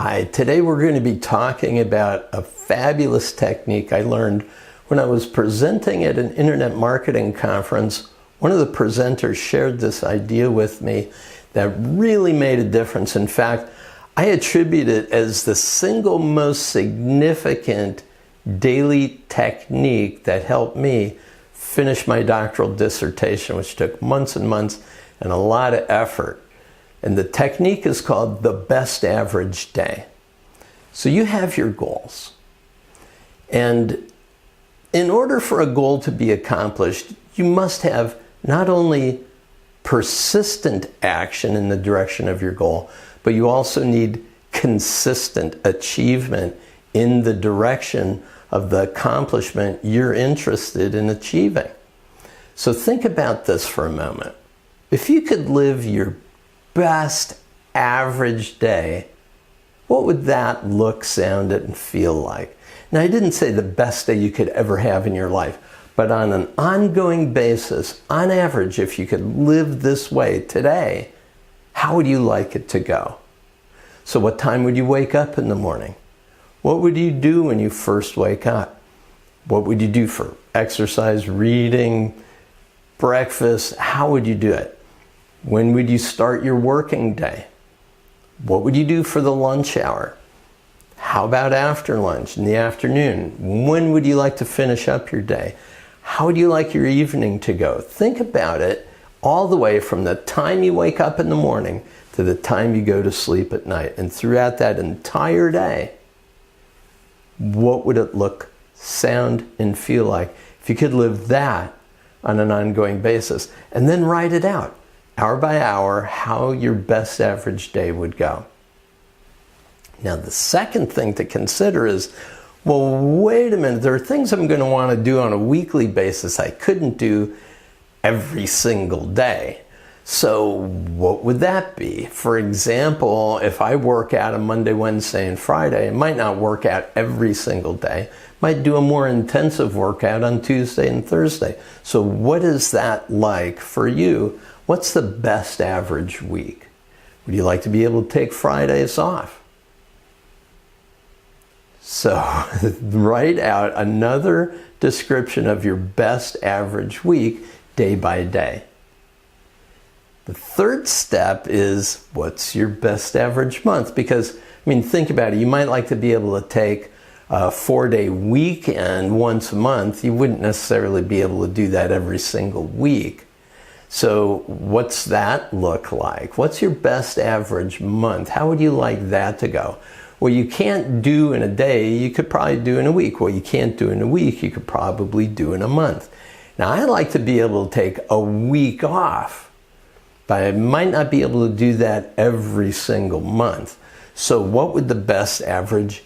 Hi, today we're going to be talking about a fabulous technique I learned when I was presenting at an internet marketing conference. One of the presenters shared this idea with me that really made a difference. In fact, I attribute it as the single most significant daily technique that helped me finish my doctoral dissertation, which took months and months and a lot of effort. And the technique is called the best average day. So you have your goals. And in order for a goal to be accomplished, you must have not only persistent action in the direction of your goal, but you also need consistent achievement in the direction of the accomplishment you're interested in achieving. So think about this for a moment. If you could live your best average day, what would that look, sound, and feel like? Now, I didn't say the best day you could ever have in your life, but on an ongoing basis, on average, if you could live this way today, how would you like it to go? So what time would you wake up in the morning? What would you do when you first wake up? What would you do for exercise, reading, breakfast? How would you do it? When would you start your working day? What would you do for the lunch hour? How about after lunch, in the afternoon? When would you like to finish up your day? How would you like your evening to go? Think about it all the way from the time you wake up in the morning to the time you go to sleep at night. And throughout that entire day, what would it look, sound, and feel like if you could live that on an ongoing basis? And then write it out, hour by hour, how your best average day would go. Now, the second thing to consider is, well, wait a minute, there are things I'm going to want to do on a weekly basis I couldn't do every single day. So what would that be? For example, if I work out on Monday, Wednesday, and Friday, I might not work out every single day. Might do a more intensive workout on Tuesday and Thursday. So what is that like for you? What's the best average week? Would you like to be able to take Fridays off? So write out another description of your best average week day by day. The third step is, what's your best average month? Because, think about it. You might like to be able to take a 4-day weekend once a month. You wouldn't necessarily be able to do that every single week. So what's that look like? What's your best average month? How would you like that to go? Well, you can't do in a day, you could probably do in a week. Well, you can't do in a week, you could probably do in a month. Now, I like to be able to take a week off, but I might not be able to do that every single month. So what would the best average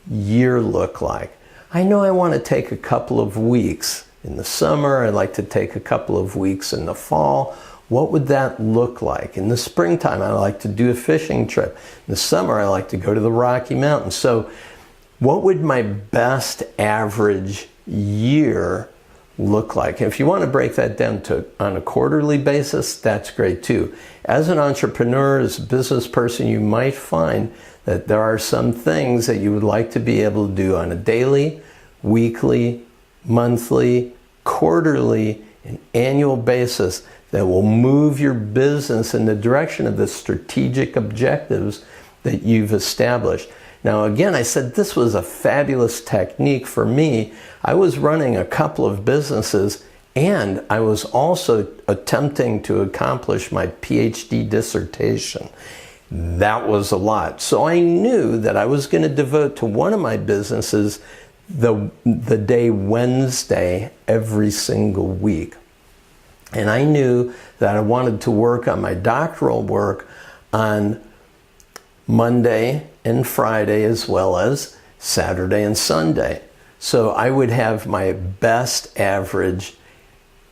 year look like? I know I want to take a couple of weeks in the summer. I'd like to take a couple of weeks in the fall. What would that look like? In the springtime, I like to do a fishing trip. In the summer, I like to go to the Rocky Mountains. So what would my best average year look like? And if you want to break that down on a quarterly basis, that's great too. As an entrepreneur, as a business person, you might find that there are some things that you would like to be able to do on a daily, weekly, monthly, quarterly, and annual basis that will move your business in the direction of the strategic objectives that you've established. Now, again, I said this was a fabulous technique for me. I was running a couple of businesses, and I was also attempting to accomplish my Ph.D. dissertation. That was a lot. So I knew that I was going to devote to one of my businesses the day Wednesday every single week. And I knew that I wanted to work on my doctoral work on Monday and Friday as well as Saturday and Sunday. So I would have my best average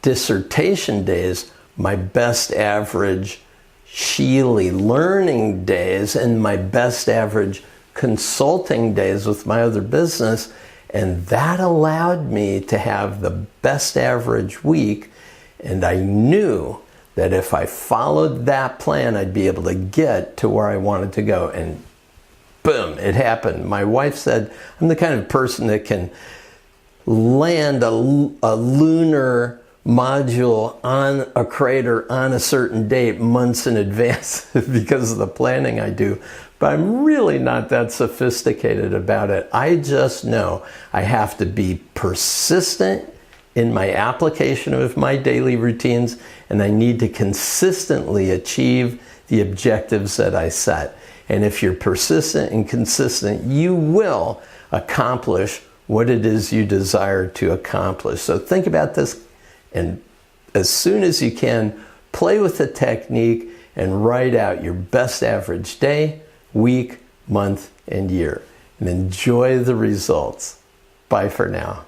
dissertation days, my best average Scheele learning days, and my best average consulting days with my other business. And that allowed me to have the best average week. And I knew that if I followed that plan, I'd be able to get to where I wanted to go. And boom, it happened. My wife said, I'm the kind of person that can land a lunar module on a crater on a certain date months in advance because of the planning I do. But I'm really not that sophisticated about it. I just know I have to be persistent in my application of my daily routines, and I need to consistently achieve the objectives that I set. And if you're persistent and consistent, you will accomplish what it is you desire to accomplish. So think about this, and as soon as you can, play with the technique and write out your best average day, week, month, and year. And enjoy the results. Bye for now.